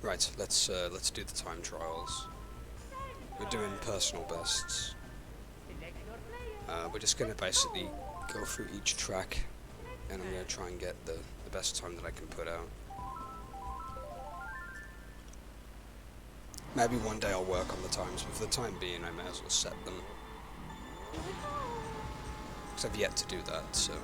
Right, let's do the time trials. We're doing personal bests. We're just going to basically go through each track, and I'm going to try and get the best time that I can put out. Maybe one day I'll work on the times, but for the time being I may as well set them. Because I've yet to do that, so...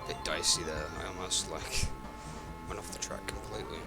bit dicey there, I almost like went off the track completely.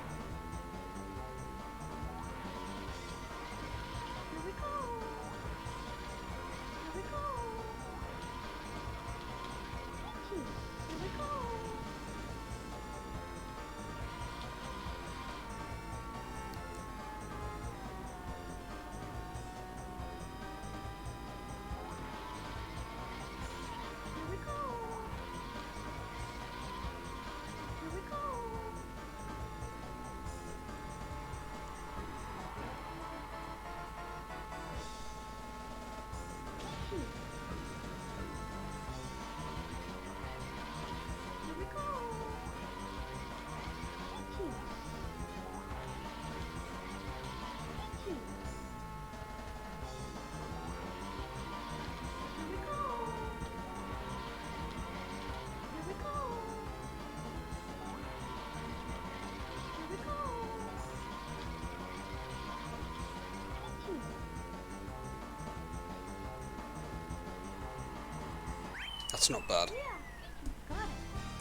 That's not bad.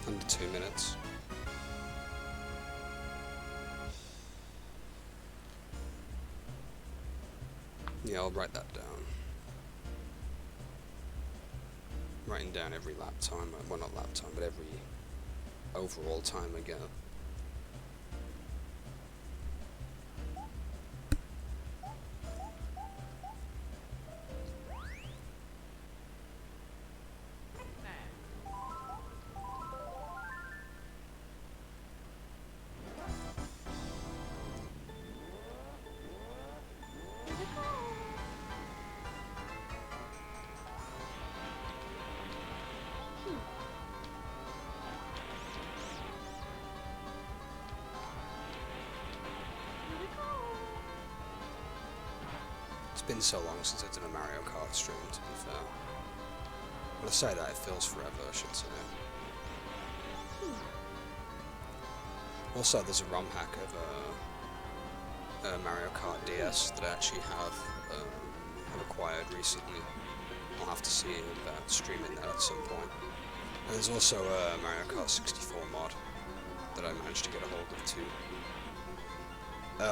Under 2 minutes. Yeah, I'll write that down. Writing down every lap time, well not lap time, but every overall time I get. It's been so long since I've done a Mario Kart stream, to be fair. When I say that, it feels forever, I should say. Also, there's a ROM hack of a Mario Kart DS that I actually have acquired recently. I'll have to see about streaming that at some point. And there's also a Mario Kart 64 mod that I managed to get a hold of too.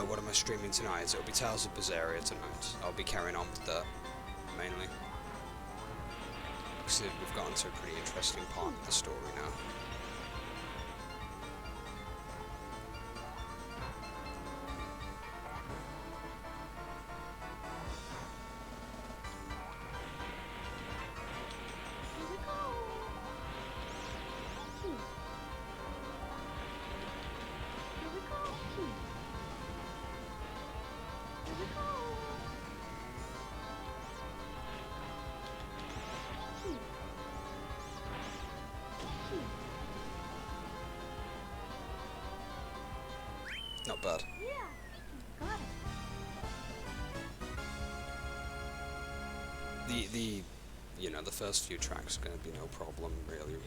What am I streaming tonight? It'll be Tales of Berseria tonight. I'll be carrying on with that, mainly. Because we've gotten to a pretty interesting part of the story now. Not bad. Yeah, got it. You know, the first few tracks are going to be no problem, really,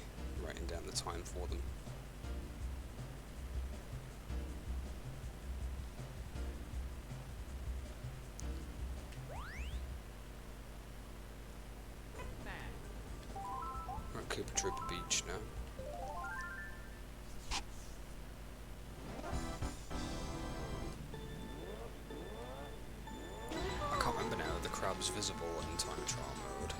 writing down the time for them. We're at Koopa Troopa Beach now. Crab's visible in time trial mode.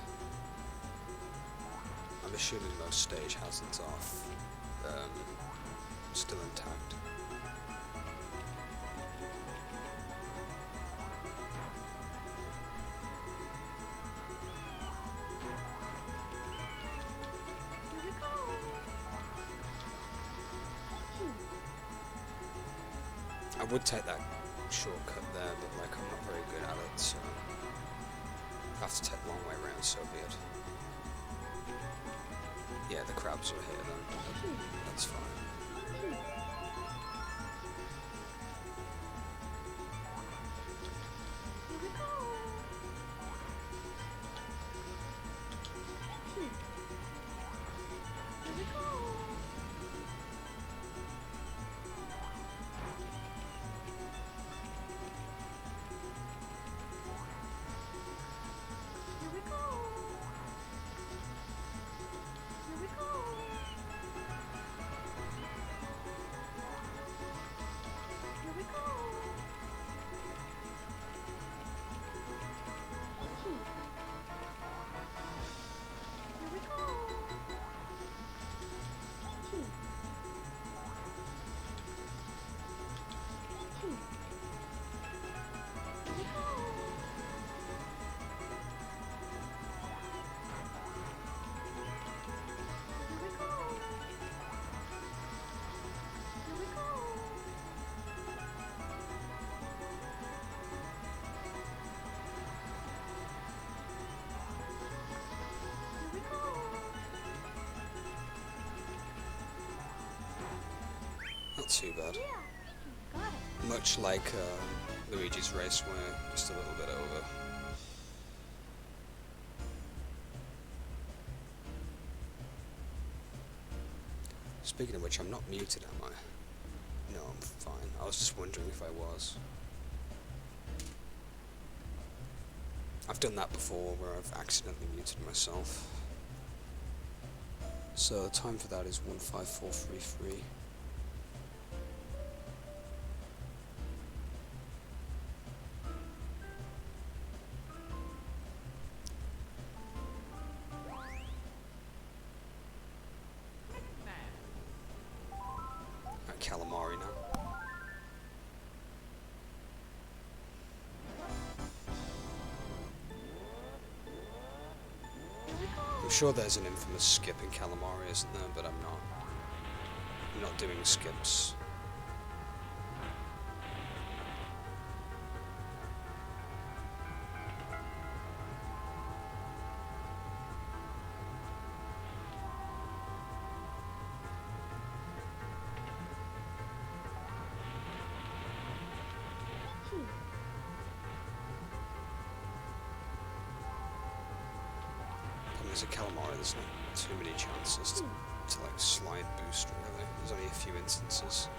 I'm assuming most stage hazards off. still intact. I would take that shortcut there, but like I'm not very good at it, so I have to take the long way around, so be it. Yeah, the crabs are here then. That's fine. Not too bad. Much like Luigi's Raceway, just a little bit over. Speaking of which, I'm not muted, am I? No, I'm fine. I was just wondering if I was. I've done that before, where I've accidentally muted myself. So the time for that is 15433. Kalimari now. I'm sure there's an infamous skip in Kalimari, isn't there? But I'm not doing skips. There's a Kalimari, there's not too many chances to like slide boost really. There's only a few instances.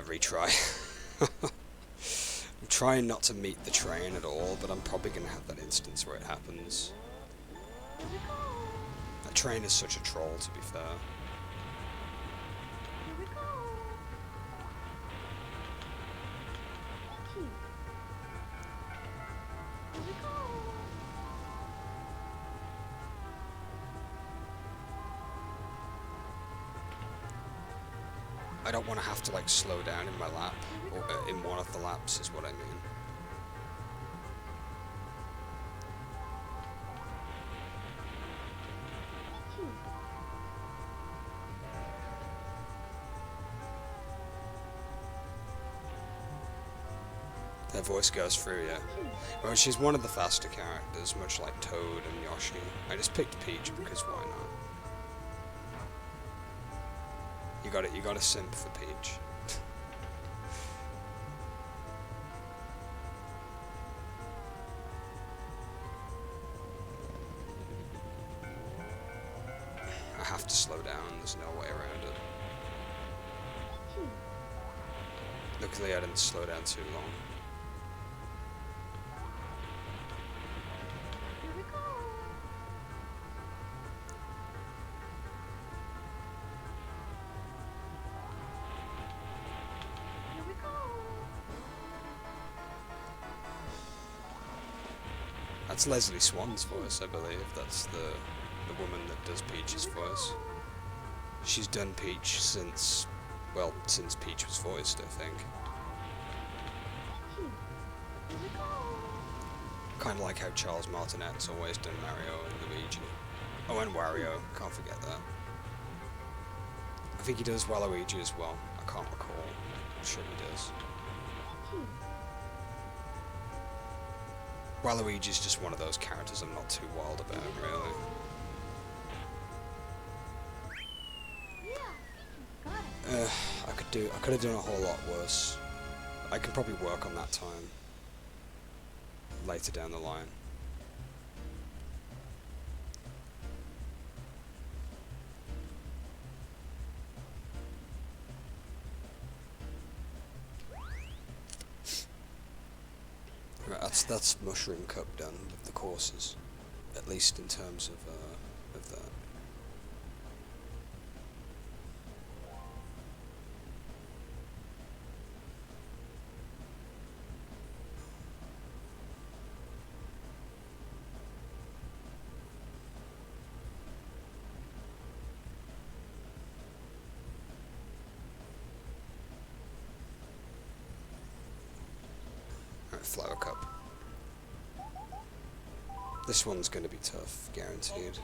Retry. I'm trying not to meet the train at all, but I'm probably going to have that instance where it happens. That train is such a troll, to be fair. I don't want to have to like slow down in my lap, or in one of the laps is what I mean. Their voice goes through, yeah. Well, she's one of the faster characters, much like Toad and Yoshi. I just picked Peach because why not? You got to simp for Peach. I have to slow down, there's no way around it. Luckily I didn't slow down too long. Here we go. Here we go. That's Leslie Swan's voice, I believe. That's the woman that does Peach's voice. She's done Peach since, well, since Peach was voiced, I think. Here we go. Kind of like how Charles Martinet's always done Mario and Luigi. Oh, and Wario, can't forget that. I think he does Waluigi as well, I can't recall. I'm sure he does. Waluigi's just one of those characters I'm not too wild about, really. Yeah, got it. I could have done a whole lot worse. I can probably work on that time later down the line. Right, that's Mushroom Cup done with the courses, at least in terms of that. Alright, Flower Cup. This one's going to be tough, guaranteed.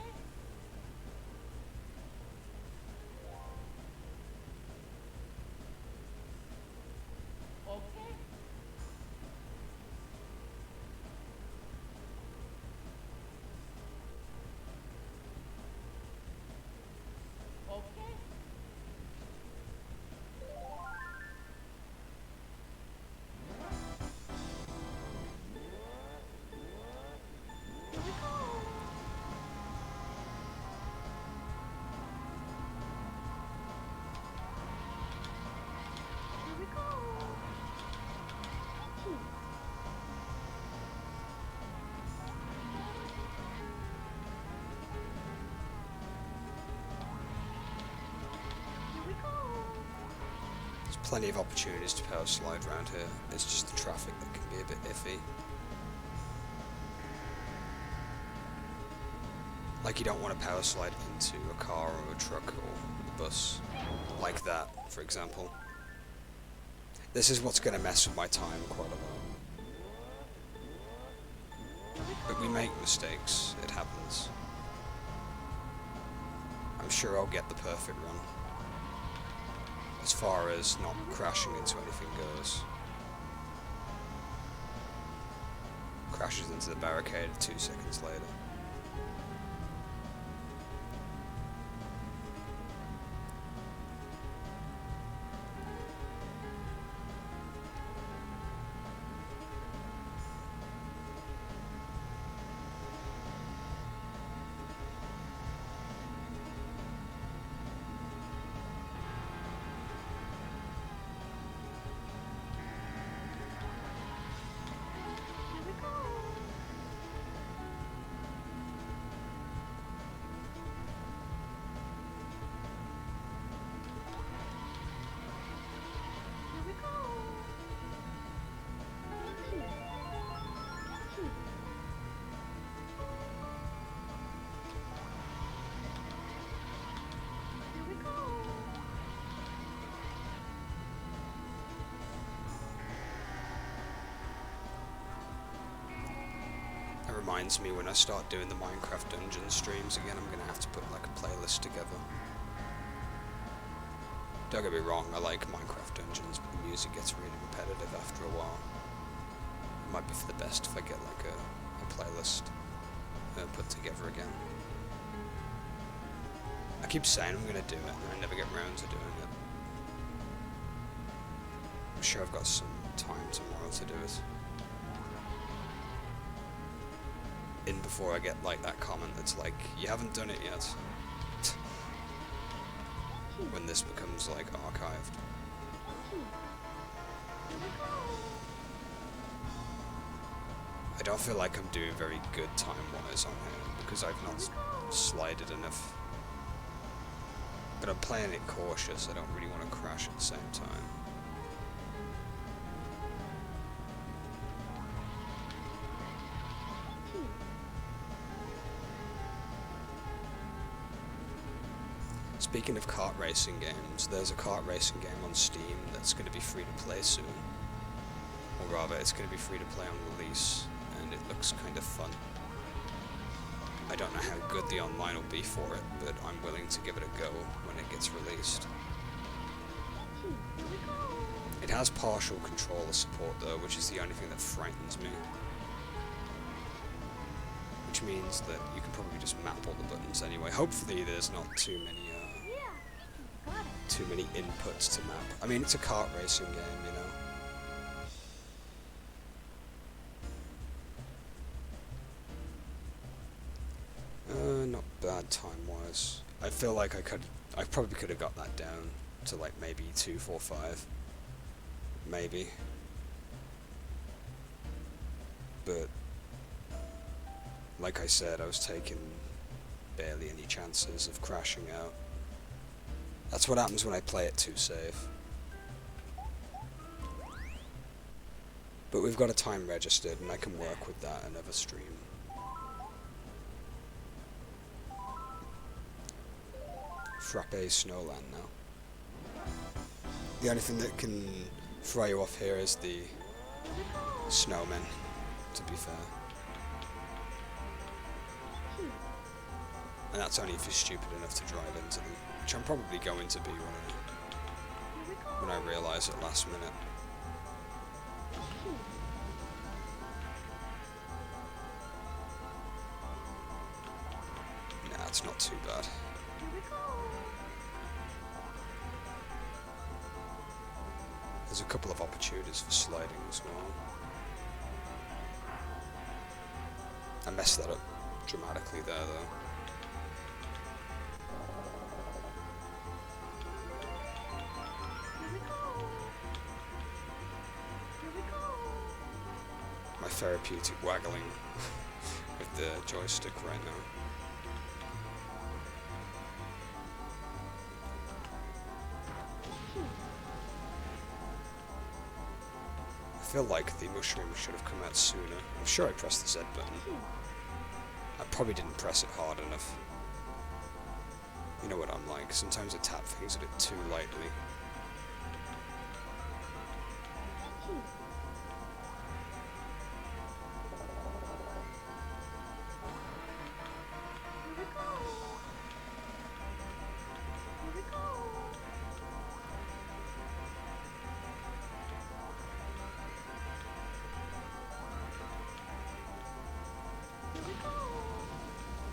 Plenty of opportunities to power slide around here. It's just the traffic that can be a bit iffy. Like you don't want to power slide into a car or a truck or a bus. Like that, for example. This is what's going to mess with my time quite a lot. But we make mistakes. It happens. I'm sure I'll get the perfect run. As far as not crashing into anything goes. Crashes into the barricade 2 seconds later. Reminds me when I start doing the Minecraft Dungeon streams again, I'm gonna have to put like a playlist together. Don't get me wrong, I like Minecraft Dungeons, but the music gets really repetitive after a while. It might be for the best if I get like a playlist put together again. I keep saying I'm gonna do it, and I never get around to doing it. I'm sure I've got some time tomorrow to do it. In before I get like that comment that's like, you haven't done it yet. When this becomes like archived. I don't feel like I'm doing very good time-wise on here because I've not slided enough. But I'm playing it cautious, I don't really want to crash at the same time. Speaking of kart racing games, there's a kart racing game on Steam that's going to be free to play soon. Or rather, it's going to be free to play on release, and it looks kind of fun. I don't know how good the online will be for it, but I'm willing to give it a go when it gets released. It has partial controller support though, which is the only thing that frightens me. Which means that you can probably just map all the buttons anyway. Hopefully there's not too many inputs to map. I mean, it's a kart racing game, you know. Not bad time-wise. I feel like I probably could have got that down to like maybe 2:45. Maybe. But, like I said, I was taking barely any chances of crashing out. That's what happens when I play it too safe. But we've got a time registered and I can work with that another stream. Frappe Snowland now. The only thing that can throw you off here is the snowmen, to be fair. And that's only if you're stupid enough to drive into them, which I'm probably going to be when I realise at last minute. Nah, it's not too bad. There's a couple of opportunities for sliding as well. I messed that up dramatically there though. My therapeutic waggling with the joystick right now. I feel like the mushroom should have come out sooner. I'm sure I pressed the Z button. I probably didn't press it hard enough. You know what I'm like, sometimes I tap things a bit too lightly.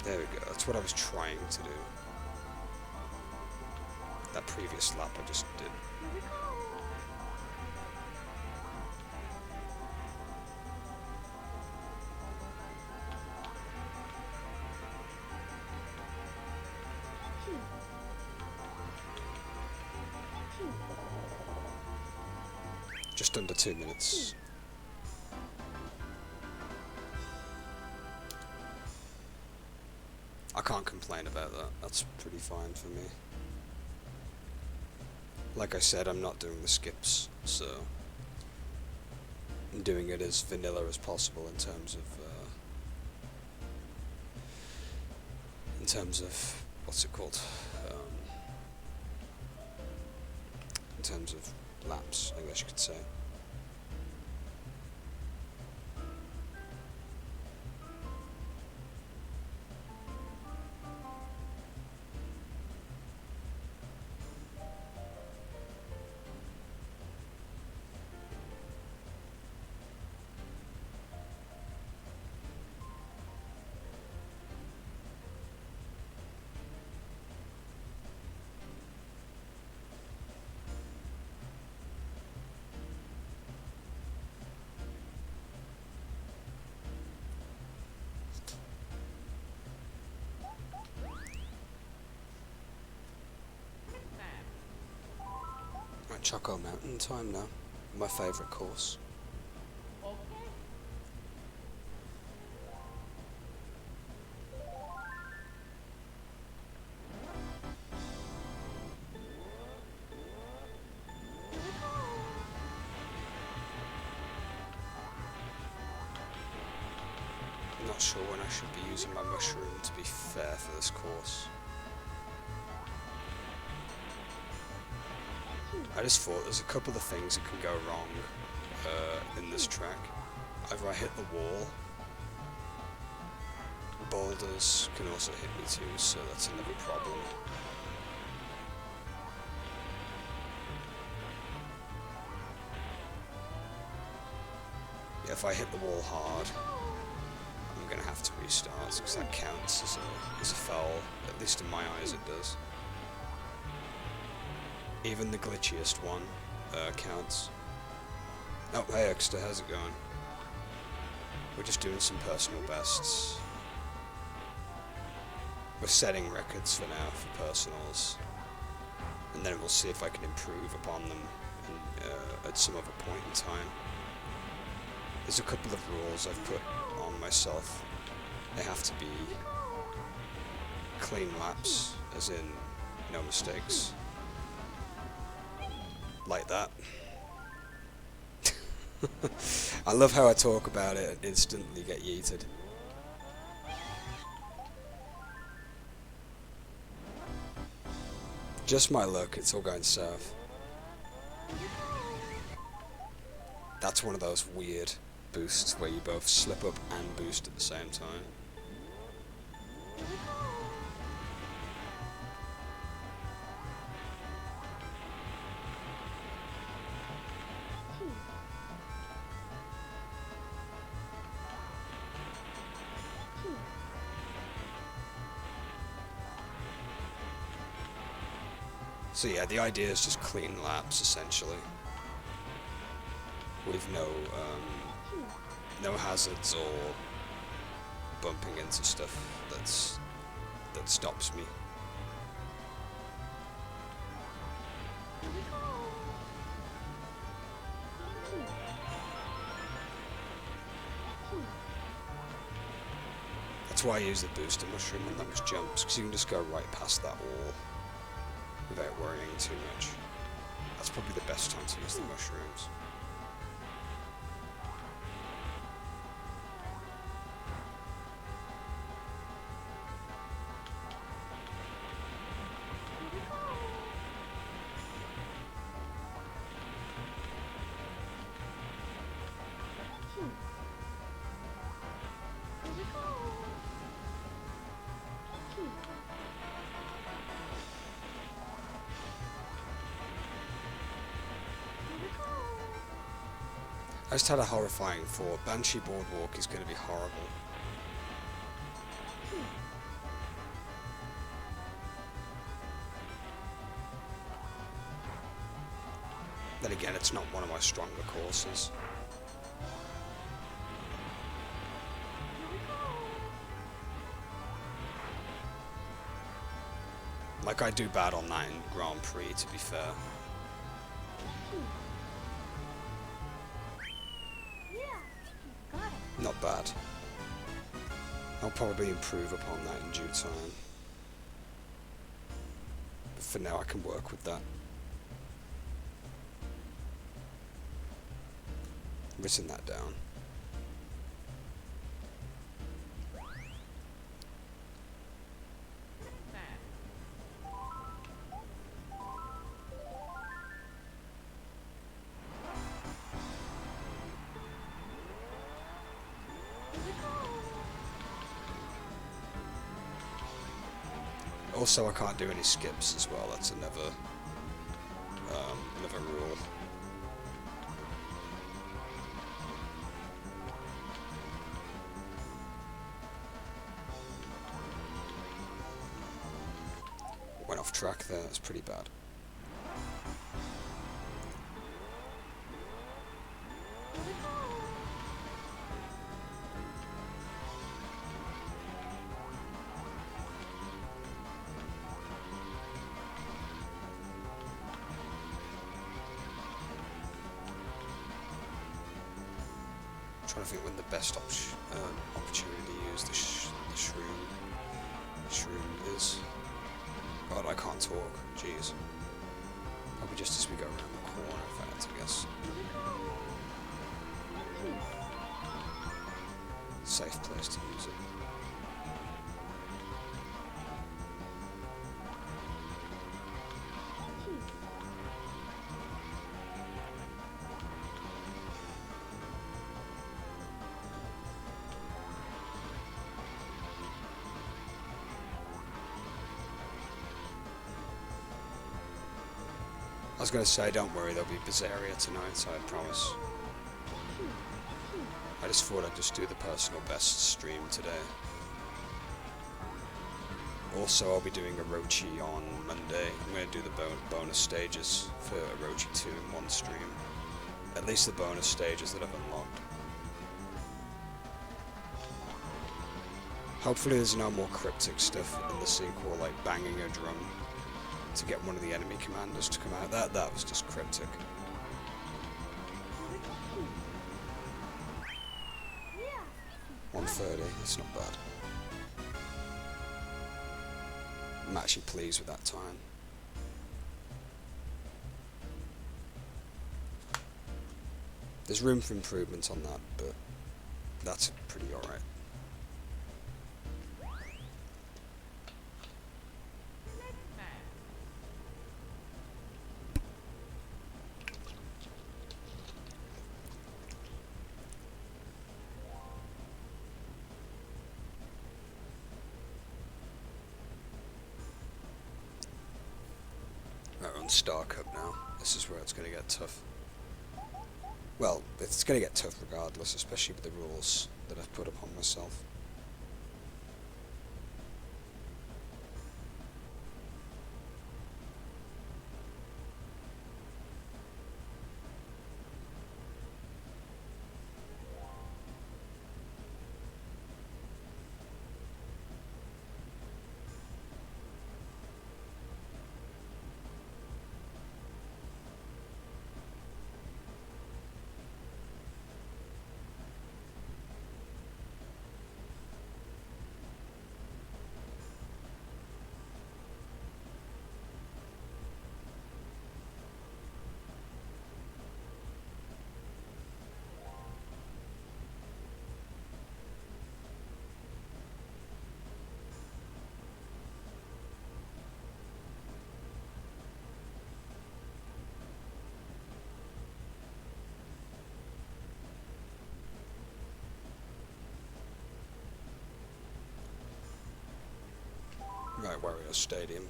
There we go, that's what I was trying to do. That previous lap I just did. Just under 2 minutes. I can't complain about that, that's pretty fine for me. Like I said, I'm not doing the skips, so I'm doing it as vanilla as possible in terms of what's it called? In terms of laps, I guess you could say. Choco Mountain time now. My favourite course. I'm not sure when I should be using my mushroom, to be fair, for this course. I just thought there's a couple of things that can go wrong in this track. Either I hit the wall, boulders can also hit me too, so that's another problem. Yeah, if I hit the wall hard, I'm gonna have to restart, because that counts as a foul, at least in my eyes it does. Even the glitchiest one counts. Oh, hey Exeter, how's it going? We're just doing some personal bests. We're setting records for now, for personals. And then we'll see if I can improve upon them at some other point in time. There's a couple of rules I've put on myself. They have to be clean laps, as in no mistakes. Like that. I love how I talk about it and instantly get yeeted. Just my luck, it's all going south. That's one of those weird boosts where you both slip up and boost at the same time. So yeah, the idea is just clean laps, essentially, with no hazards or bumping into stuff that stops me. That's why I use the booster mushroom on those jumps, because you can just go right past that wall without worrying too much. That's probably the best time to use the mushrooms. I just had a horrifying thought. Banshee Boardwalk is going to be horrible. Then again, it's not one of my stronger courses. Like, I do bad on that in Grand Prix, to be fair. Not bad. I'll probably improve upon that in due time. But for now I can work with that. Written that down. Also, I can't do any skips as well. That's another rule. Went off track there. That's pretty bad. trying to think when the best opportunity to use the shroom is. God, I can't talk. Jeez. Probably just as we go around the corner, if I had to guess. Safe place to use it. I was going to say, don't worry, there'll be Bizarria tonight, I promise. I just thought I'd just do the personal best stream today. Also, I'll be doing Orochi on Monday. I'm going to do the bonus stages for Orochi 2 in one stream. At least the bonus stages that I've unlocked. Hopefully there's no more cryptic stuff in the sequel, like banging a drum to get one of the enemy commanders to come out. That was just cryptic. 130, that's not bad. I'm actually pleased with that time. There's room for improvement on that, but that's pretty alright. We're on Star Cup now. This is where it's going to get tough. Well, it's going to get tough regardless, especially with the rules that I've put upon myself. Right, Wario Stadium.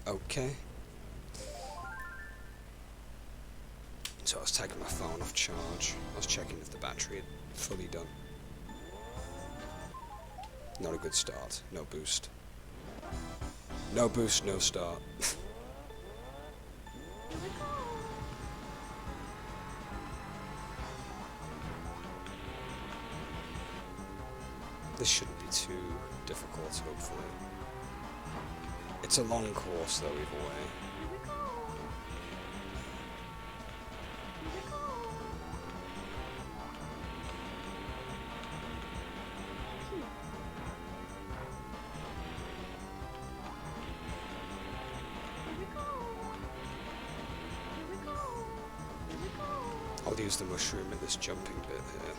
Okay. So I was taking my phone off charge. I was checking if the battery had fully done. Not a good start. No boost. No boost, no start. This shouldn't be too difficult, hopefully. It's a long course, though, either way. I'll use the mushroom at this jumping bit here.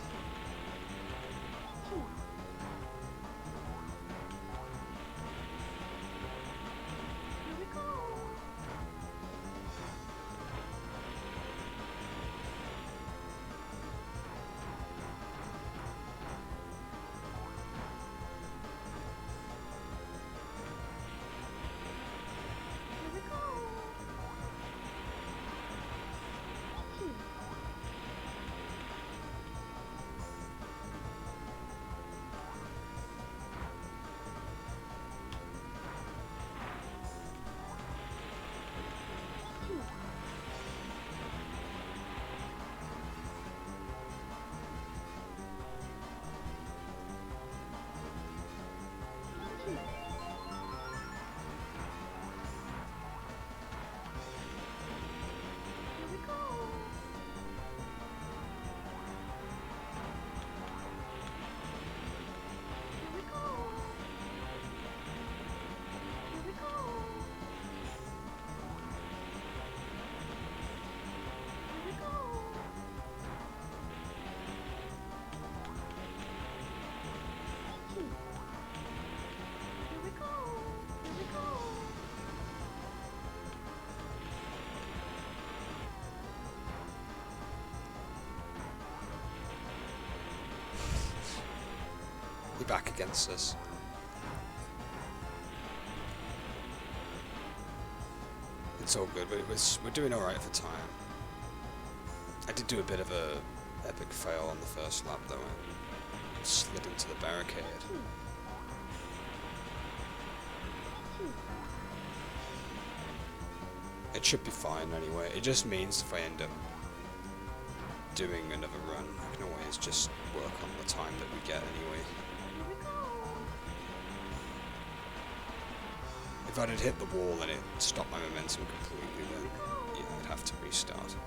You're back against us. It's all good, but we're doing alright for time. I did do a bit of a epic fail on the first lap though. I slid into the barricade. It should be fine anyway. It just means if I end up doing another run, I can always just work on the time that we get anyway. If I'd hit the wall and it stopped my momentum completely, then yeah, I'd have to restart.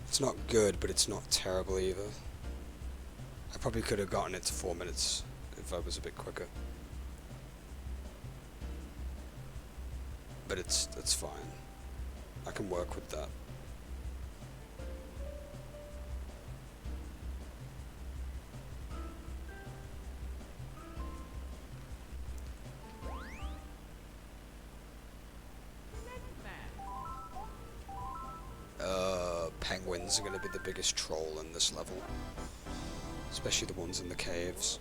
It's not good, but it's not terrible either. I probably could have gotten it to 4 minutes if I was a bit quicker. But it's fine. I can work with that. Penguins are going to be the biggest troll in this level, especially the ones in the caves.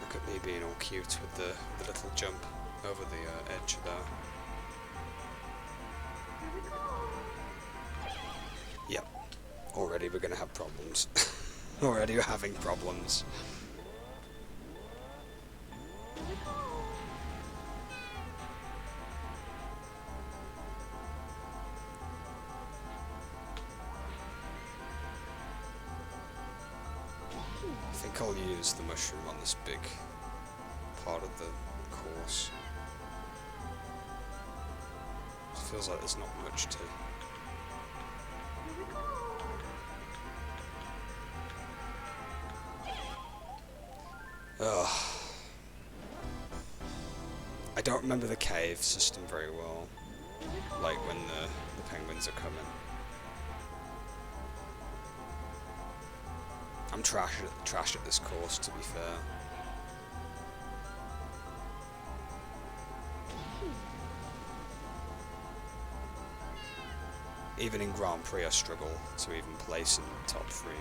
Look at me being all cute with the little jump over the edge there. Yep. Already we're gonna have problems. Already we're having problems. I think I'll use the mushroom on this big part of the course. It feels like there's not much to... Ugh. I don't remember the cave system very well, like when the penguins are coming. I'm trash at this course, to be fair. Even in Grand Prix I struggle to even place in the top 3.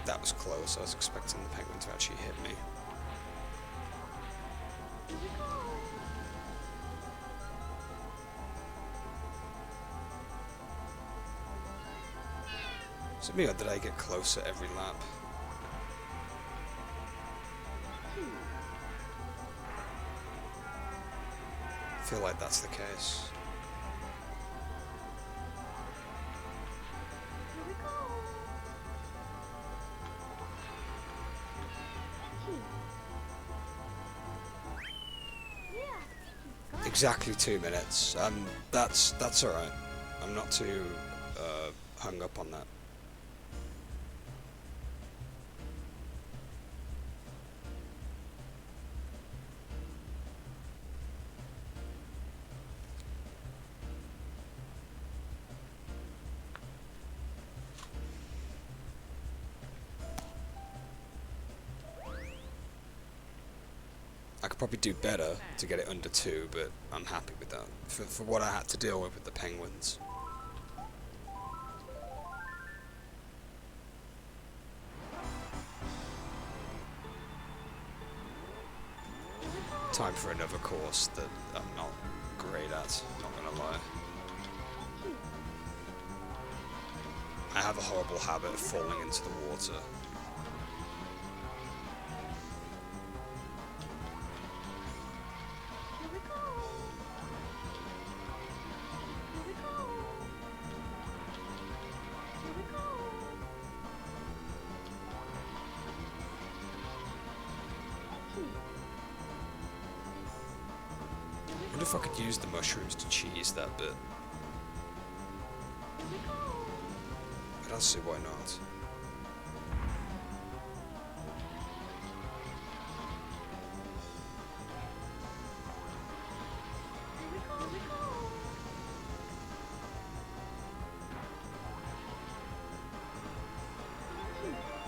That was close. I was expecting the penguin to actually hit me. Here we go. Is it me or did I get closer every lap? I feel like that's the case. Here we go. Yeah. Got it. Exactly 2 minutes. That's alright. I'm not too hung up on that. I could probably do better to get it under 2, but I'm happy with that. For what I had to deal with the penguins. Time for another course that I'm not great at, not gonna lie. I have a horrible habit of falling into the water. Here we go. Here we go. Here we go. I wonder if I could use the mushrooms to cheese that bit. I don't see why not.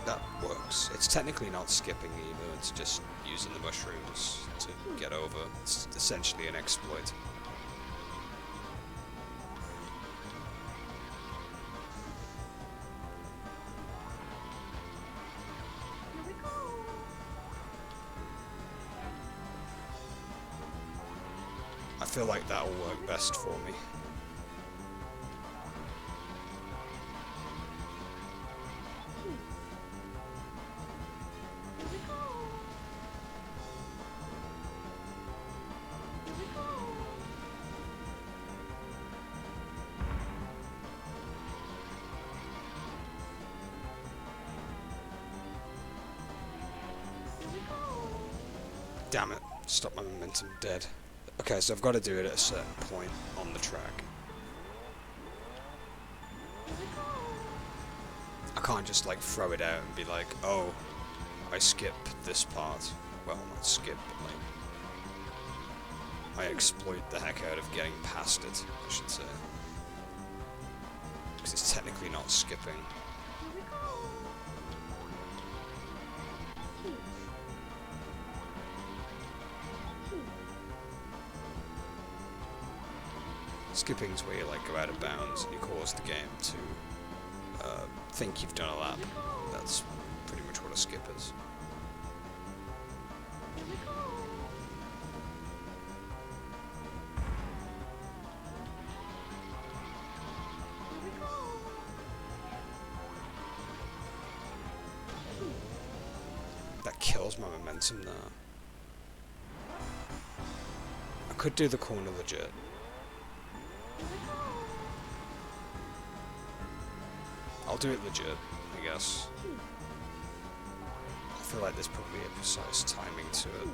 That works. It's technically not skipping either, it's just using the mushrooms to get over. It's essentially an exploit. Here we go. I feel like that'll work best for me. Here we go. Here we go. Here we go. Damn it, stop my momentum dead. Okay, so I've got to do it at a certain point on the track. Here we go. I can't just like throw it out and be like, oh, I skip this part. Well, not skip, but like, I exploit the heck out of getting past it, I should say. Because it's technically not skipping. Here we go. Skipping's where you like go out of bounds and you cause the game to think you've done a lap. That's pretty much what a skip is. Here we go. Here we go. That kills my momentum there. I could do the corner legit. I'll do it legit, I guess. I feel like there's probably a precise timing to it.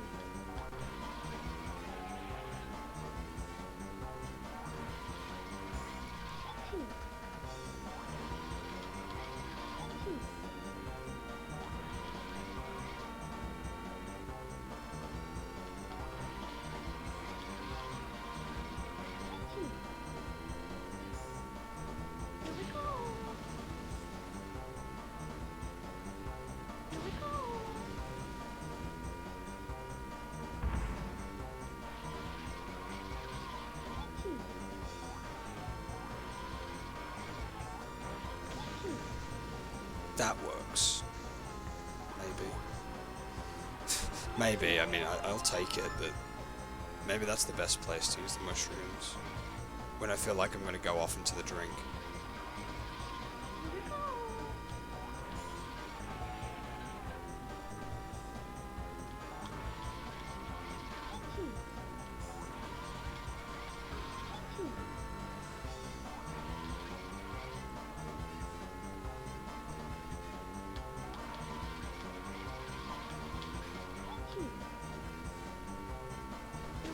That works. Maybe, I mean, I'll take it, but maybe that's the best place to use the mushrooms. When I feel like I'm going to go off into the drink. Here we go. Here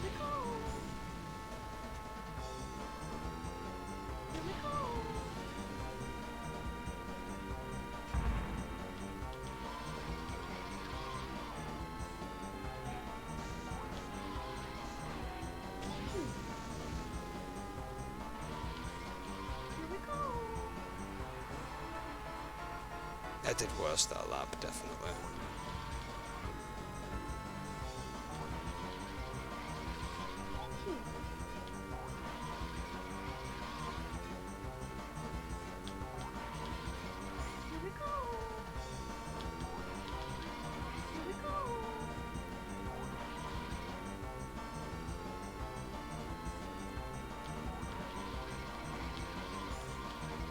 we go. Here we go. Here we go. I did worse that lap, definitely. Here we go. Here we go.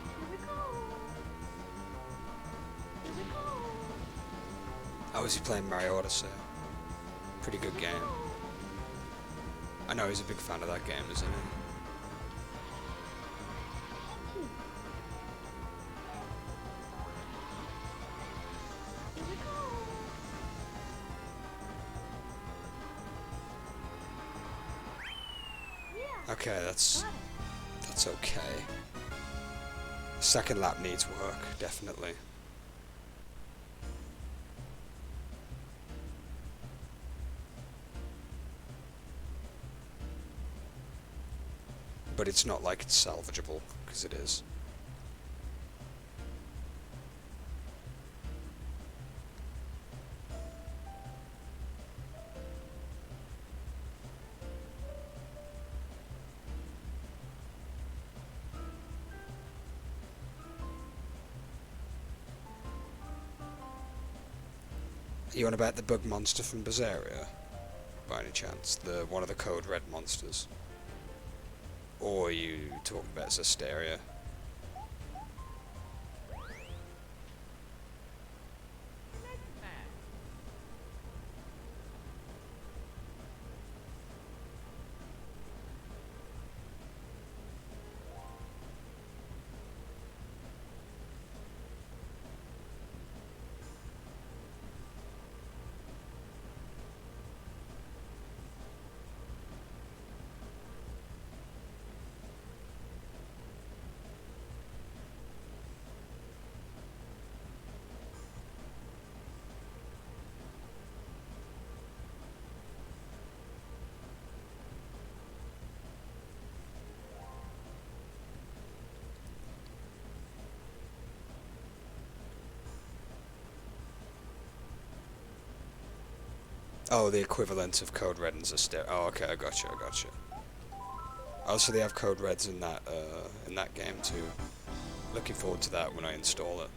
Here we go. Here we go. How is he playing Mario Odyssey? Pretty good game. I know he's a big fan of that game, isn't he? Here we go. Yeah. Okay, that's Got it. that's okay. Second lap needs work, definitely. But it's not like it's salvageable, because it is. You on about the bug monster from Berseria? By any chance? One of the code red monsters? Or are you talking about Zesteria? Oh, the equivalent of Code Red and Zesteria. Oh, okay, I gotcha. Oh, so they have Code Reds in that game too. Looking forward to that when I install it.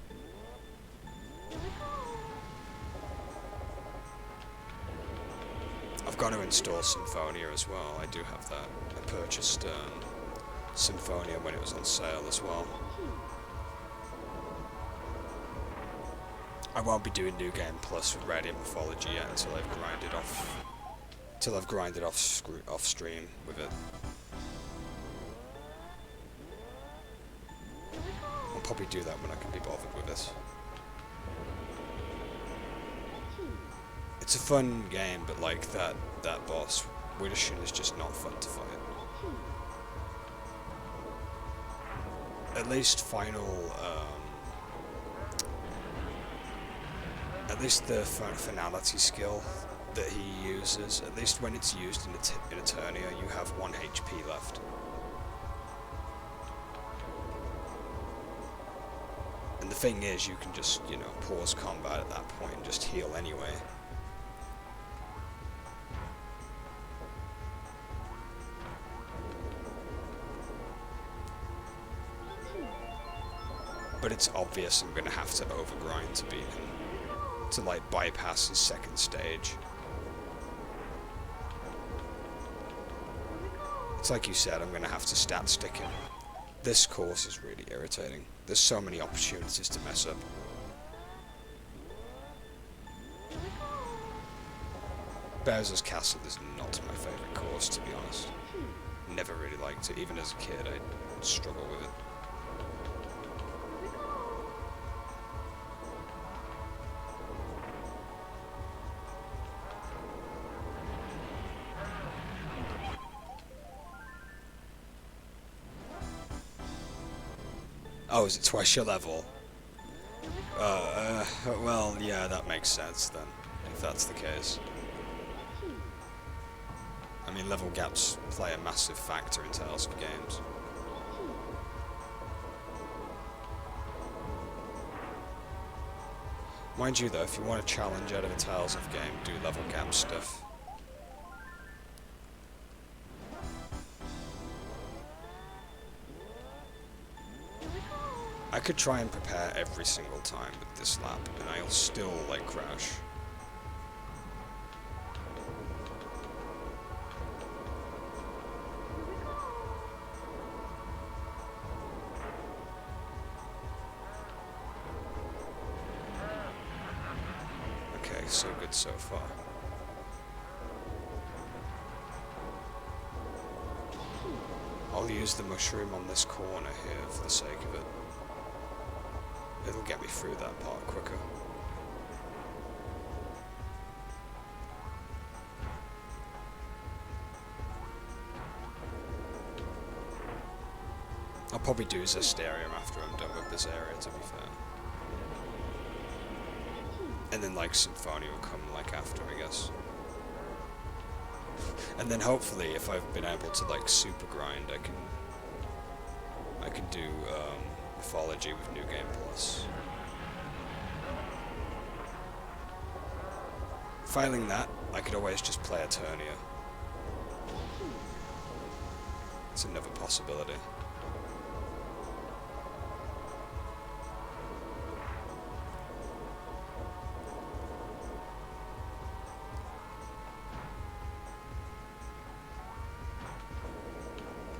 I've got to install Symphonia as well. I do have that. I purchased Symphonia when it was on sale as well. I won't be doing New Game Plus with Radiant Mythology yet until I've grinded off stream with it. I'll probably do that when I can be bothered with it. It's a fun game, but like that boss, Widdershin, is just not fun to fight. At least at least the finality skill that he uses, at least when it's used in Eternia, you have 1 HP left. And the thing is, you can just, you know, pause combat at that point and just heal anyway. But it's obvious I'm gonna have to overgrind to beat him, to like bypass his second stage. It's like you said, I'm going to have to stat stick him. This course is really irritating. There's so many opportunities to mess up. Bowser's Castle is not my favourite course, to be honest. Never really liked it. Even as a kid, I struggled with it. Oh, is it twice your level? Well, yeah, that makes sense then, if that's the case. I mean, level gaps play a massive factor in Tales of games. Mind you though, if you want a challenge out of a Tales of game, do level gap stuff. I could try and prepare every single time with this lap, and I'll still, like, crash. Okay, so good so far. I'll use the mushroom on this corner here for the sake of it. It'll get me through that part quicker. I'll probably do Zestarium after I'm done with this area, to be fair. And then, like, Symphonia will come, like, after, I guess. And then hopefully, if I've been able to, like, super grind, I can do, Mythology with New Game Plus. Failing that, I could always just play Eternia. It's another possibility.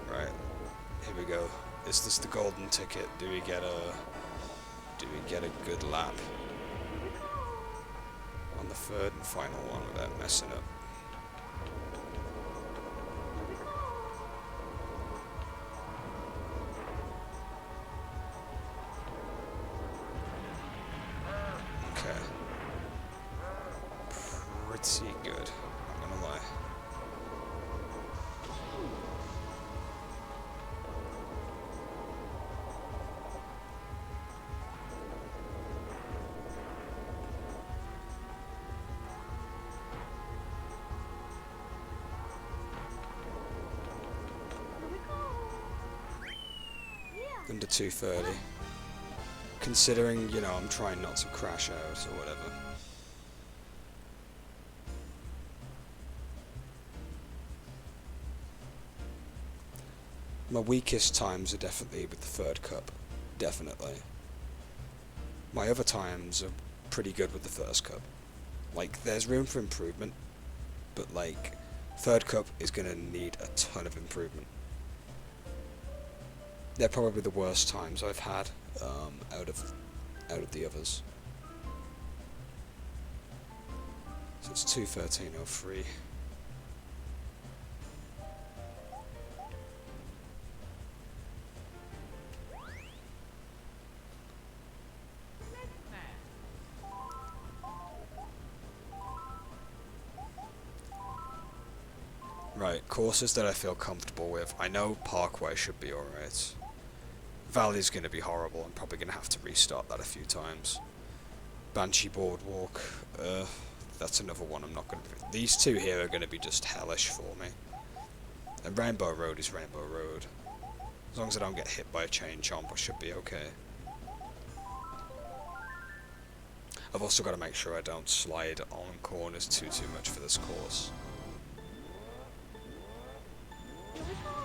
Right, here we go. Is this the golden ticket? Do we get a good lap on the third and final one without messing up? Okay. Pretty good, not gonna lie. Under 230. Considering, you know, I'm trying not to crash out or whatever. My weakest times are definitely with the third cup. Definitely. My other times are pretty good with the first cup. Like, there's room for improvement, but, like, third cup is gonna need a ton of improvement. They're probably the worst times I've had out of the others. So it's 2:13:03. Right, courses that I feel comfortable with. I know Parkway should be alright. Valley's going to be horrible. I'm probably going to have to restart that a few times. Banshee Boardwalk. That's another one I'm not going to... These two here are going to be just hellish for me. And Rainbow Road is Rainbow Road. As long as I don't get hit by a chain chomp, I should be okay. I've also got to make sure I don't slide on corners too much for this course.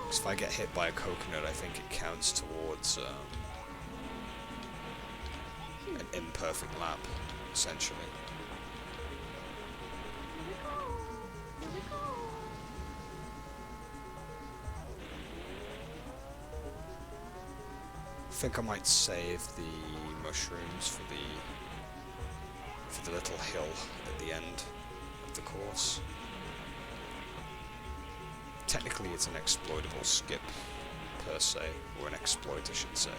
Because if I get hit by a coconut, I think it counts towards an imperfect lap, essentially. think I might save the mushrooms for the little hill at the end of the course. Technically it's an exploitable skip per se, or an exploit I should say.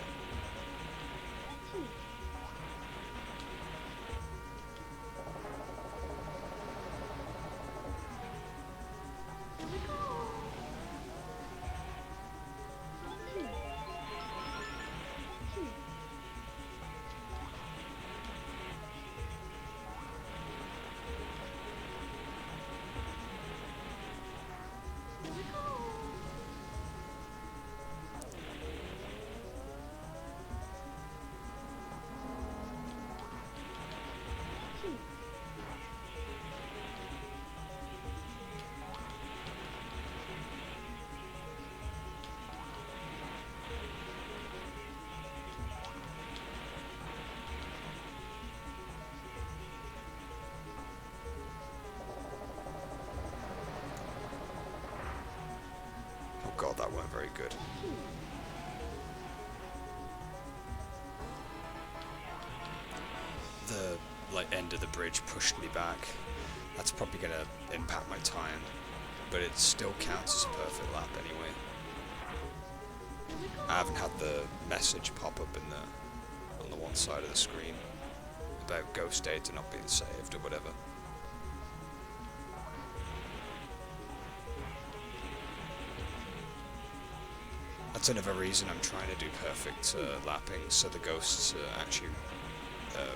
God, that weren't very good. The end of the bridge pushed me back. That's probably gonna impact my time, but it still counts as a perfect lap anyway. I haven't had the message pop up on the one side of the screen about ghost data not being saved or whatever. That's another reason I'm trying to do perfect lapping, so the ghosts are actually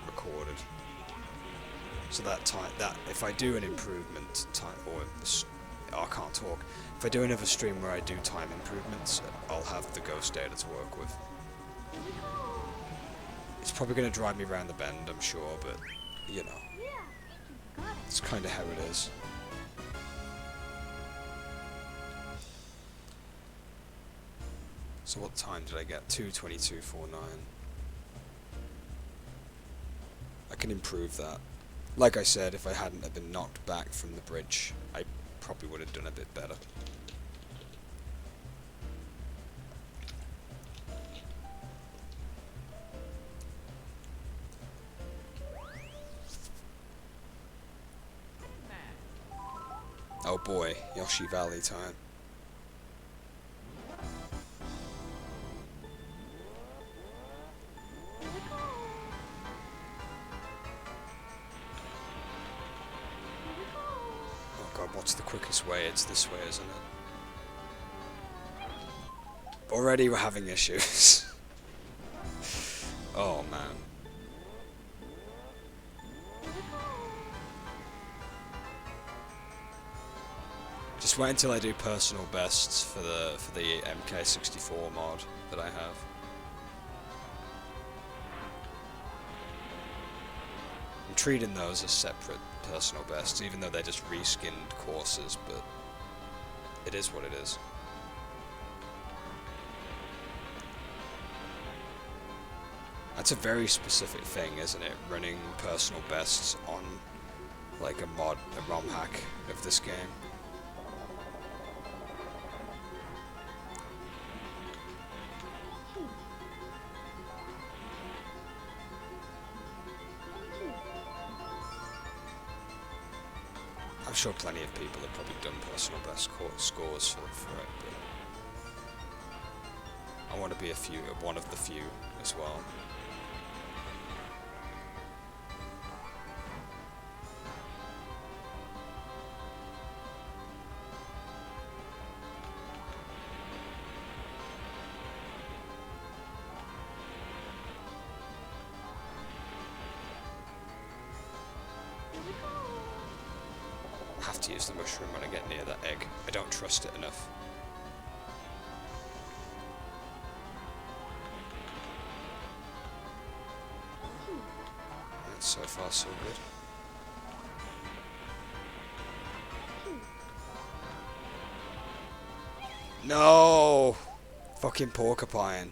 recorded. So that if I do an improvement time, or I can't talk. If I do another stream where I do time improvements, I'll have the ghost data to work with. It's probably going to drive me around the bend, I'm sure, but you know, it's kind of how it is. So what time did I get? 2:22:49. I can improve that. Like I said, if I hadn't have been knocked back from the bridge, I probably would have done a bit better. Oh boy, Yoshi Valley time. What's the quickest way? It's this way, isn't it? Already we're having issues. Oh man. Just wait until I do personal bests for the MK64 mod that I have. I'm treating those as separate personal bests, even though they're just reskinned courses, but it is what it is. That's a very specific thing, isn't it? Running personal bests on like a ROM hack of this game. I'm sure plenty of people have probably done personal best scores for it, but I want to be one of the few as well. I have to use the mushroom when I get near that egg. I don't trust it enough. And so far so good. No! Fucking porcupine.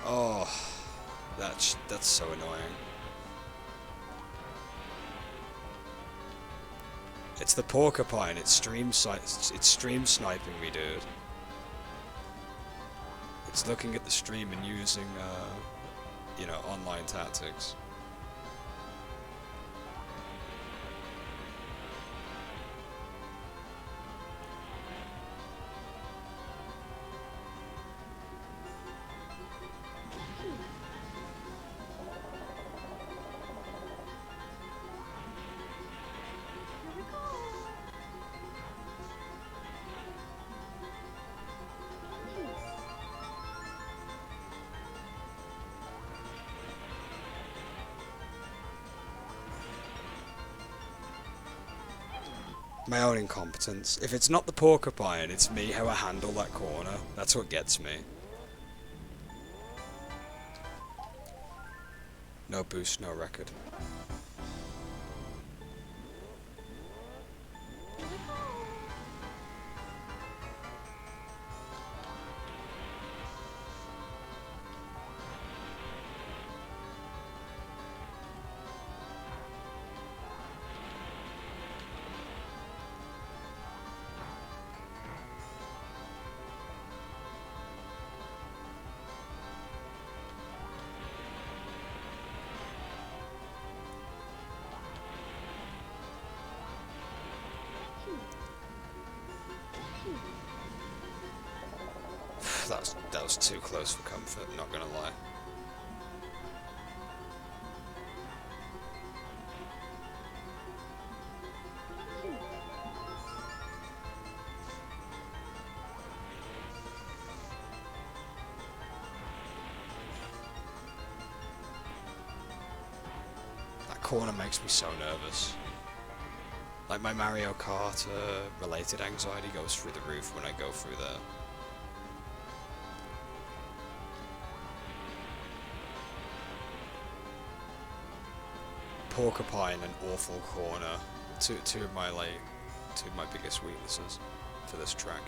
Oh, that's so annoying. It's the porcupine. It's stream sniping me, dude. It's looking at the stream and using, you know, online tactics. My own incompetence. If it's not the porcupine, it's me how I handle that corner. That's what gets me. No boost, no record. That was too close for comfort, not gonna lie. That corner makes me so nervous. Like my Mario Kart related anxiety goes through the roof when I go through there. Porcupine and awful corner. Two of my biggest weaknesses for this track.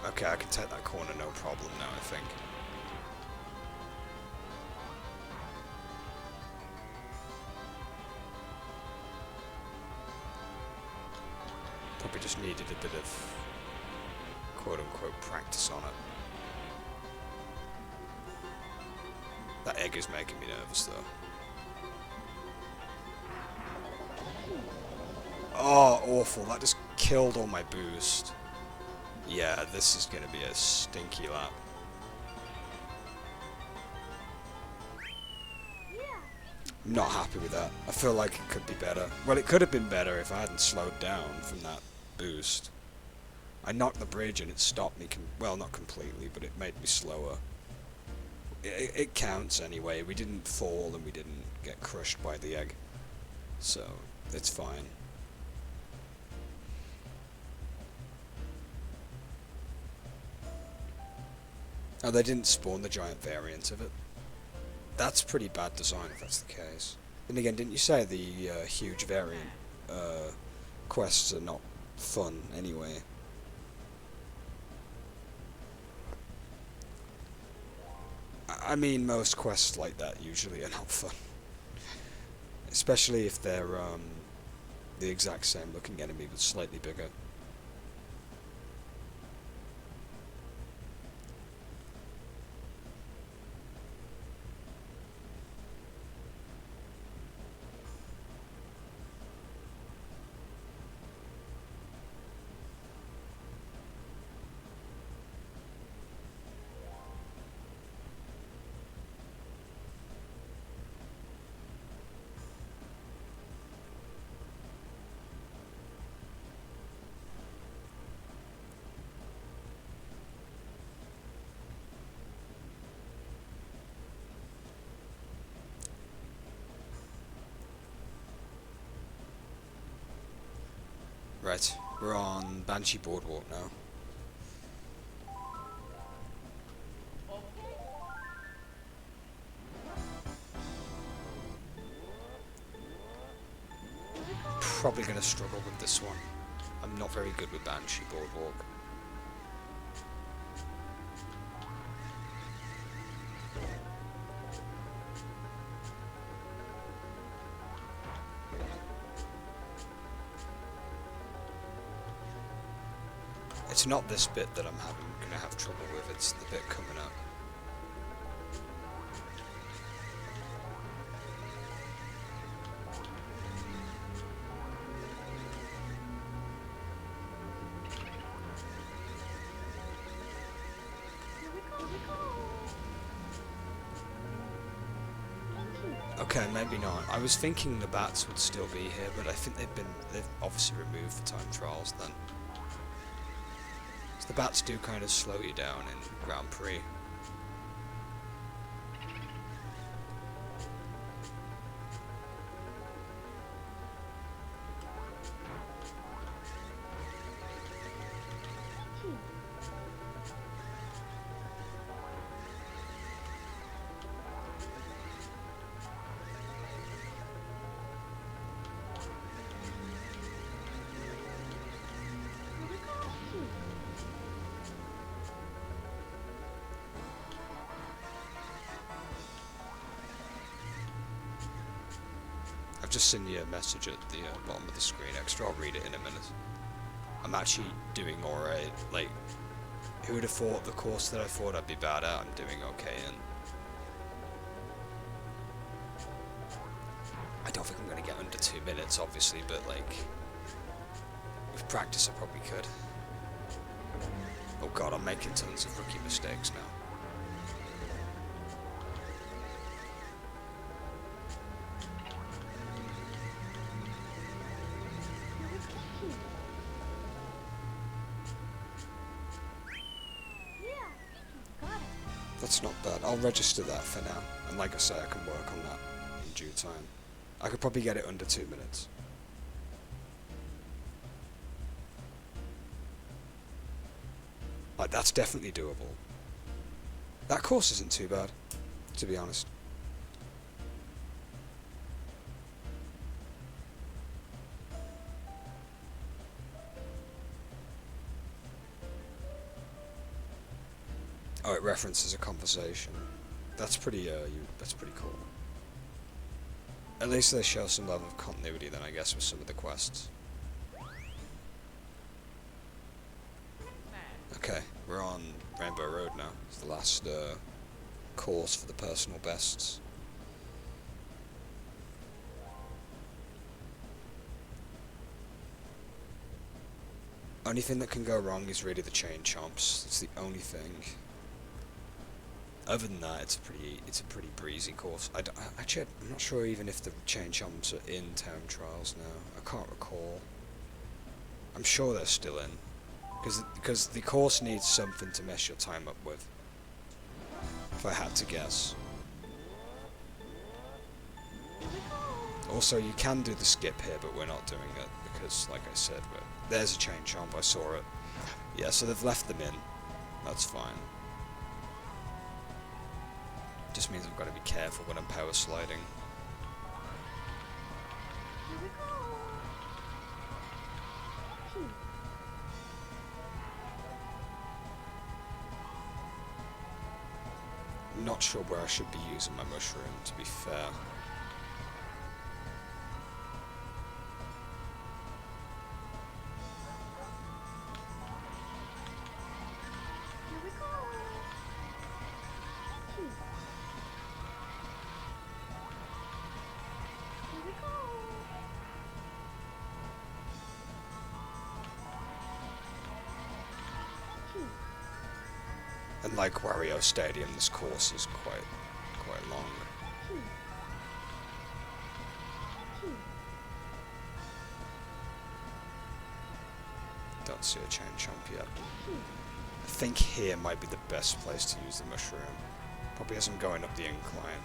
Okay, I can take that corner no problem now, I think. Probably just needed a bit of quote-unquote practice on it. That egg is making me nervous though. Oh, awful. That just killed all my boost. Yeah, this is going to be a stinky lap. I'm not happy with that. I feel like it could be better. Well, it could have been better if I hadn't slowed down from that boost. I knocked the bridge and it stopped me, well, not completely, but it made me slower. It counts anyway. We didn't fall and we didn't get crushed by the egg. So, it's fine. Oh, they didn't spawn the giant variant of it. That's pretty bad design if that's the case. And again, didn't you say the huge variant quests are not fun anyway? I mean, most quests like that usually are not fun. Especially if they're the exact same looking enemy but slightly bigger. Right, we're on Banshee Boardwalk now. probably going to struggle with this one. I'm not very good with Banshee Boardwalk. It's not this bit that I'm going to have trouble with, it's the bit coming up. Okay, maybe not. I was thinking the bats would still be here, but I think they've obviously removed the time trials then. So the bats do kind of slow you down in Grand Prix. I've just seen your message at the bottom of the screen extra. I'll read it in a minute. I'm actually doing alright. Like, who would have thought the course that I thought I'd be bad at, I'm doing okay in. I don't think I'm going to get under 2 minutes, obviously, but like, with practice I probably could. Oh god, I'm making tons of rookie mistakes now. That's not bad. I'll register that for now. And like I say, I can work on that in due time. I could probably get it under 2 minutes. Like, that's definitely doable. That course isn't too bad, to be honest. Oh, it references a conversation. That's pretty, that's pretty cool. At least they show some level of continuity then, I guess, with some of the quests. Okay, we're on Rainbow Road now. It's the last, course for the personal bests. Only thing that can go wrong is really the chain chomps. It's the only thing. Other than that, it's a pretty breezy course. Actually, I'm not sure even if the chain chomps are in town trials now. I can't recall. I'm sure they're still in, because the course needs something to mess your time up with. If I had to guess. Also, you can do the skip here, but we're not doing it because, like I said, there's a chain chomp. I saw it. Yeah, so they've left them in. That's fine. Just means I've got to be careful when I'm power sliding. I'm not sure where I should be using my mushroom, to be fair. And like Wario Stadium, this course is quite long. Don't see a chain chomp yet. I think here might be the best place to use the mushroom. Probably as I'm going up the incline.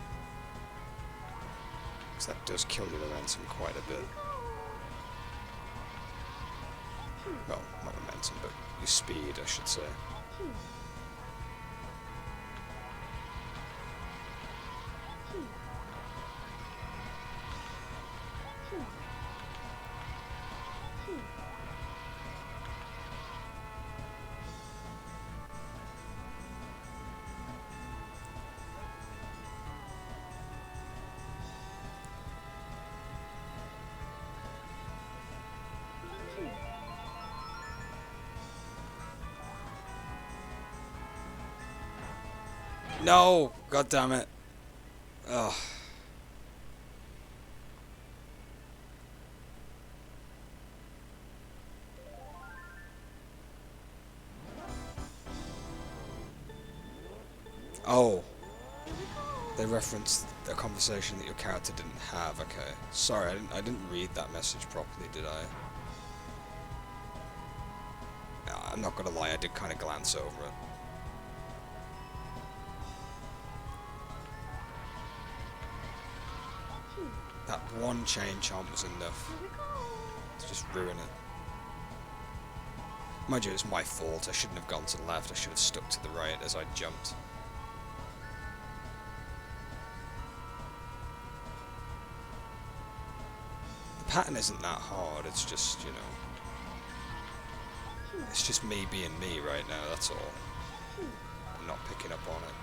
Because that does kill your momentum quite a bit. Well, not momentum, but your speed, I should say. No! God damn it. Ugh. Oh. They referenced a conversation that your character didn't have. Okay. Sorry, I didn't read that message properly, did I? I'm not gonna lie, I did kind of glance over it. That one chain chomp was enough to just ruin it. Mind you, it was my fault. I shouldn't have gone to the left. I should have stuck to the right as I jumped. The pattern isn't that hard. It's just, you know... It's just me being me right now, that's all. I'm not picking up on it.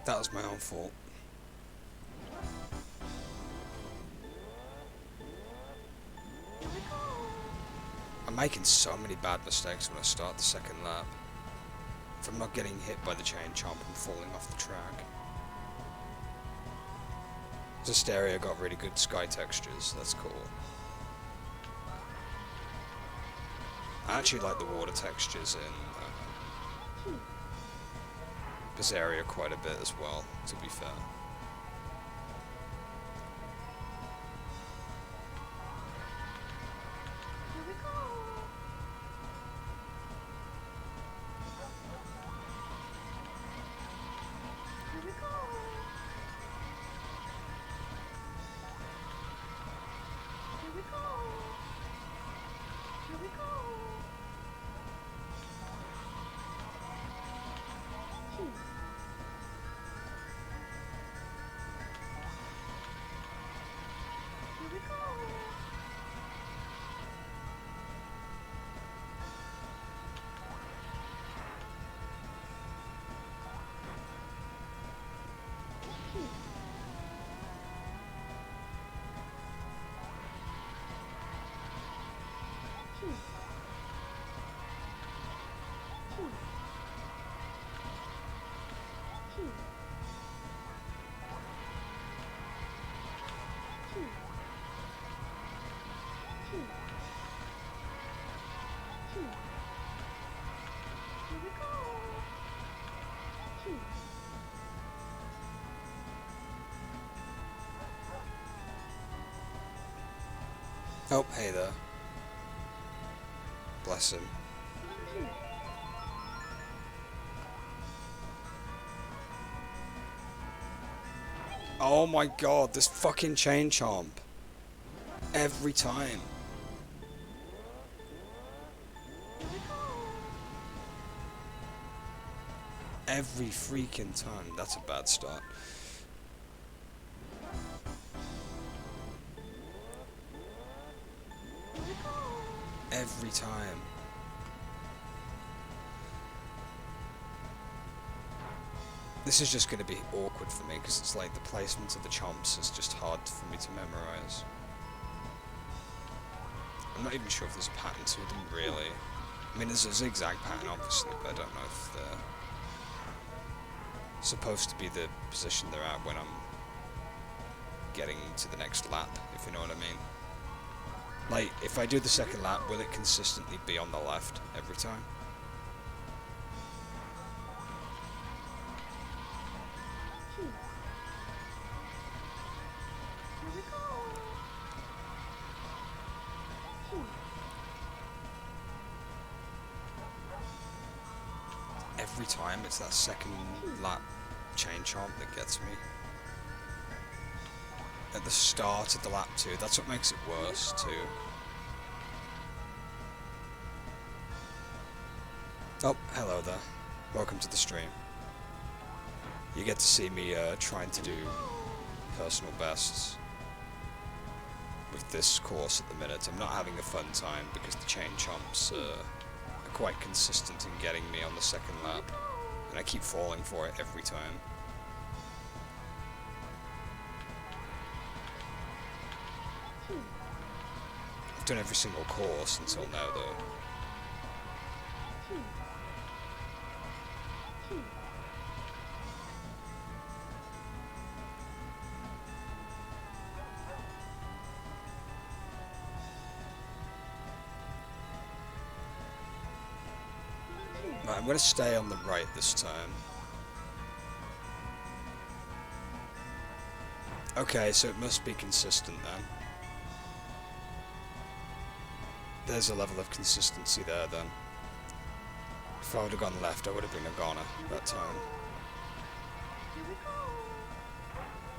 That was my own fault. I'm making so many bad mistakes when I start the second lap. If I'm not getting hit by the chain chomp, I'm falling off the track. This area got really good sky textures, that's cool. I actually like the water textures in this area quite a bit as well, to be fair. Oh, hey there. Bless him. Oh my god, this fucking chain chomp. Every time. Every freaking time. That's a bad start. Every time. This is just going to be awkward for me because it's like the placement of the chomps is just hard for me to memorize. I'm not even sure if there's a pattern to them, really. I mean, there's a zigzag pattern, obviously, but I don't know if they're supposed to be the position they're at when I'm getting to the next lap, if you know what I mean. Like, if I do the second lap, will it consistently be on the left every time? Here we go. Every time it's that second lap chain chomp that gets me. At the start of the lap too, that's what makes it worse too. Oh, hello there. Welcome to the stream. You get to see me trying to do personal bests with this course at the minute. I'm not having a fun time because the chain chomps are quite consistent in getting me on the second lap, and I keep falling for it every time. I've done every single course until now though. Right, I'm going to stay on the right this time. Okay, so it must be consistent then. There's a level of consistency there then. If I would have gone left, I would have been a goner that time.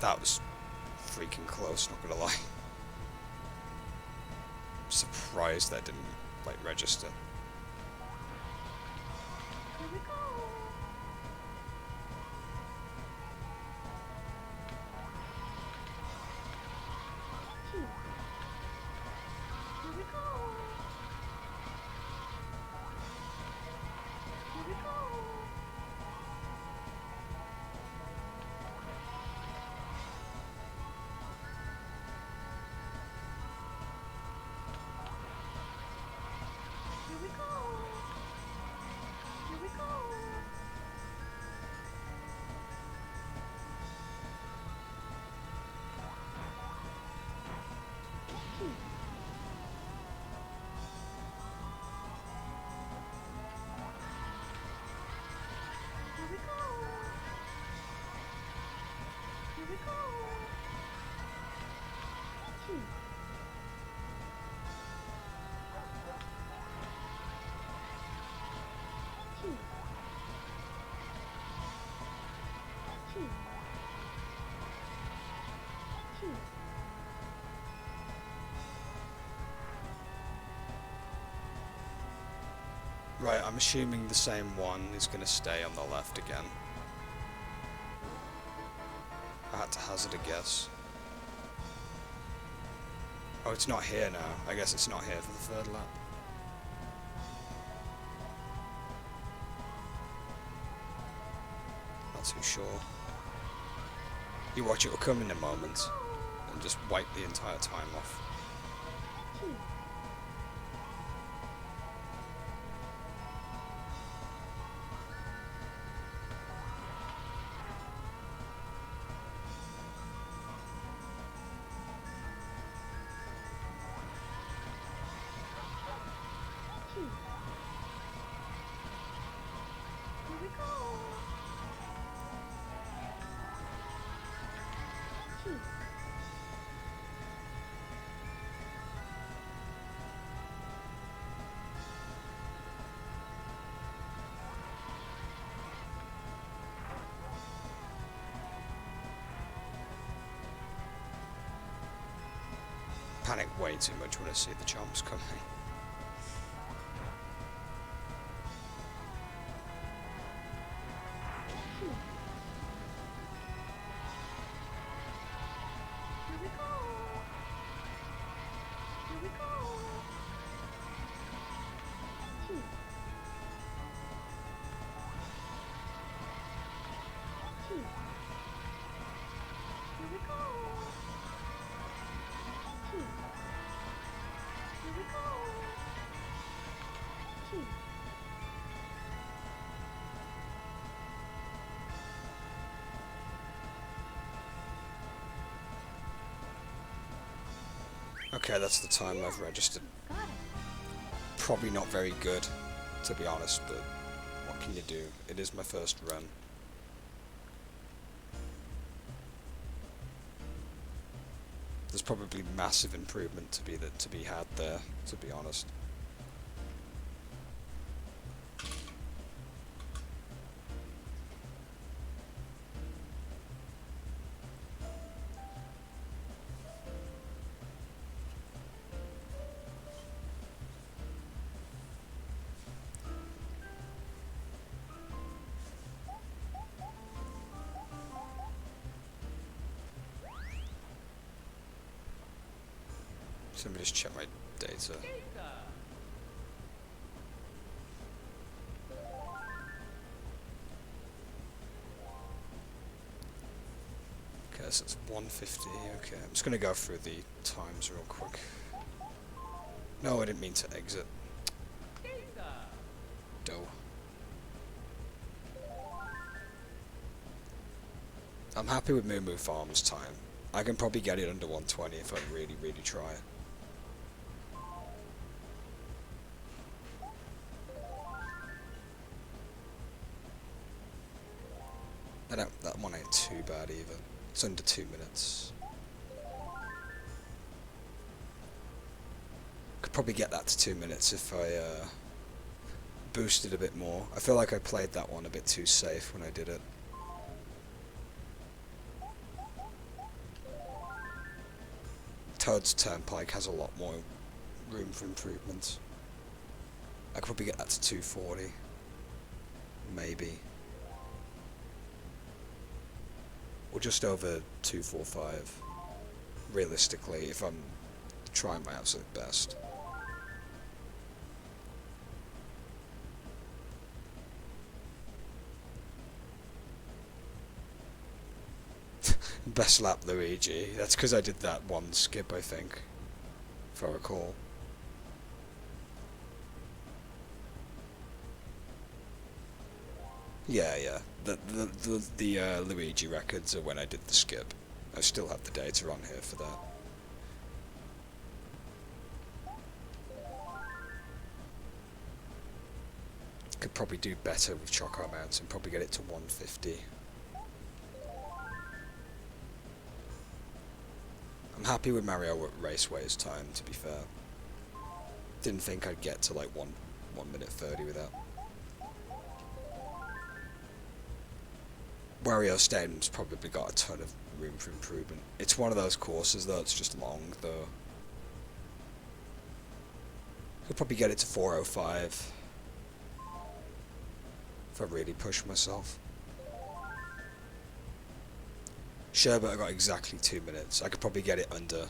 That was freaking close, not gonna lie. I'm surprised that didn't, like, register. Right, I'm assuming the same one is going to stay on the left again. I had to hazard a guess. Oh, it's not here now. I guess it's not here for the third lap. Not too sure. You watch, it will come in a moment and just wipe the entire time off. Panic way too much when I see the chomps coming. Here we go. Okay, that's the time I've registered. Got it. Probably not very good, to be honest, but what can you do? It is my first run. There's probably massive improvement to be had there, to be honest. So let me just check my data. Okay, so it's 150. Okay, I'm just gonna go through the times real quick. No, I didn't mean to exit. Dough. I'm happy with Moo Farm's time. I can probably get it under 120 if I really, really try. That one ain't too bad either. It's under 2 minutes. Could probably get that to 2 minutes if I boosted a bit more. I feel like I played that one a bit too safe when I did it. Toad's Turnpike has a lot more room for improvement. I could probably get that to 240. Maybe. Or just over 245. Realistically, if I'm trying my absolute best. Best lap Luigi. That's because I did that one skip, I think, if I recall. Yeah. The Luigi records are when I did the skip. I still have the data on here for that. Could probably do better with Choco Mountain. Probably get it to 150. I'm happy with Mario Raceway's time, to be fair. Didn't think I'd get to like 1 minute 30 with that. Wario Stadium's probably got a ton of room for improvement. It's one of those courses though, it's just long though. Could probably get it to 405 if I really push myself. Sherbet, I got exactly 2 minutes. I could probably get it under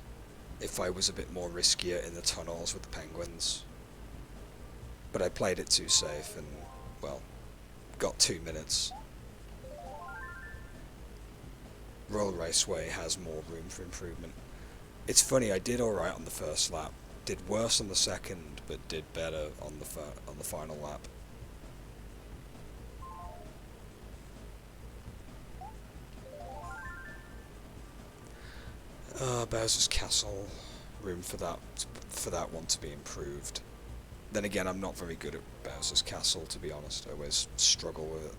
if I was a bit more riskier in the tunnels with the penguins. But I played it too safe and, well, got 2 minutes. Roller Raceway has more room for improvement. It's funny, I did alright on the first lap, did worse on the second, but did better on the final lap. Bowser's Castle, room for that one to be improved. Then again, I'm not very good at Bowser's Castle, to be honest. I always struggle with it.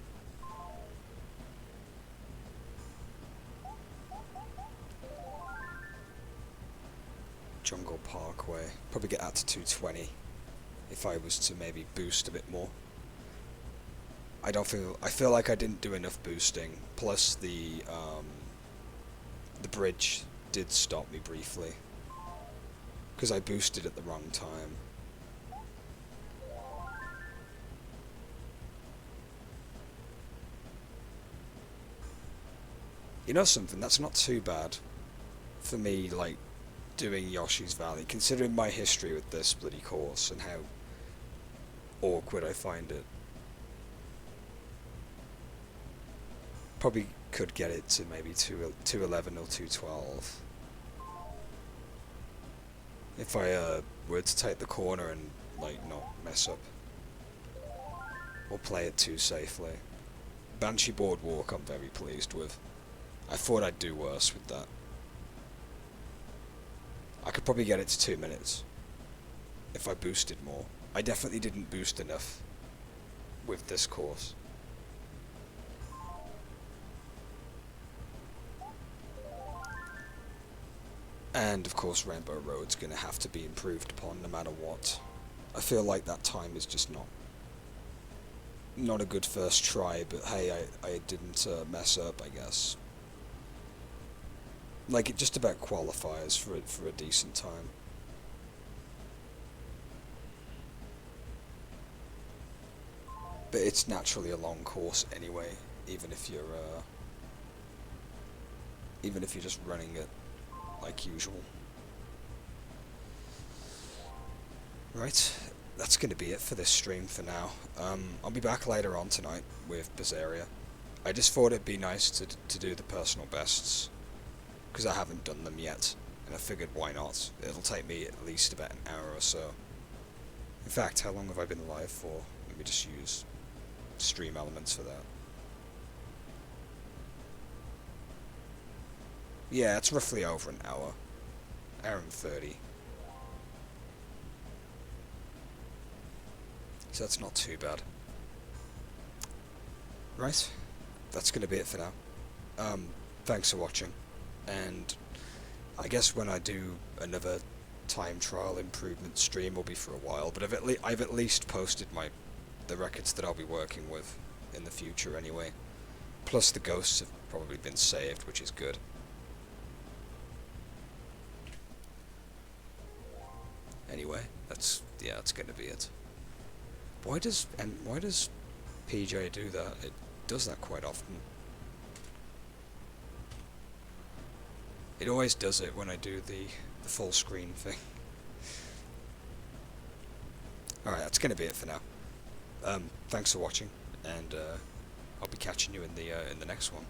Jungle Parkway. Probably get that to 220 if I was to maybe boost a bit more. I feel like I didn't do enough boosting. Plus the bridge did stop me briefly because I boosted at the wrong time. You know something? That's not too bad for me, like, doing Yoshi's Valley, considering my history with this bloody course and how awkward I find it. Probably could get it to maybe 211 or 212 if I were to take the corner and like not mess up or play it too safely. Banshee Boardwalk I'm very pleased with. I thought I'd do worse with that. I could probably get it to 2 minutes if I boosted more. I definitely didn't boost enough with this course. And of course Rainbow Road's gonna have to be improved upon no matter what. I feel like that time is just not a good first try, but hey, I didn't mess up, I guess. Like, it just about qualifies for a decent time. But it's naturally a long course anyway, even if you're just running it like usual. Right, that's going to be it for this stream for now. I'll be back later on tonight with Bizarria. I just thought it'd be nice to do the personal bests, because I haven't done them yet, and I figured why not. It'll take me at least about an hour or so. In fact, how long have I been live for? Let me just use stream elements for that. Yeah, it's roughly over an hour. Hour and 30. So that's not too bad. Right, that's going to be it for now. Thanks for watching, and I guess when I do another time trial improvement stream will be for a while, but I've at least posted the records that I'll be working with in the future anyway. Plus the ghosts have probably been saved, which is good. Anyway, that's going to be it. Why does PJ do that? It does that quite often. It always does it when I do the full screen thing. Alright, that's going to be it for now. Thanks for watching, and I'll be catching you in the next one.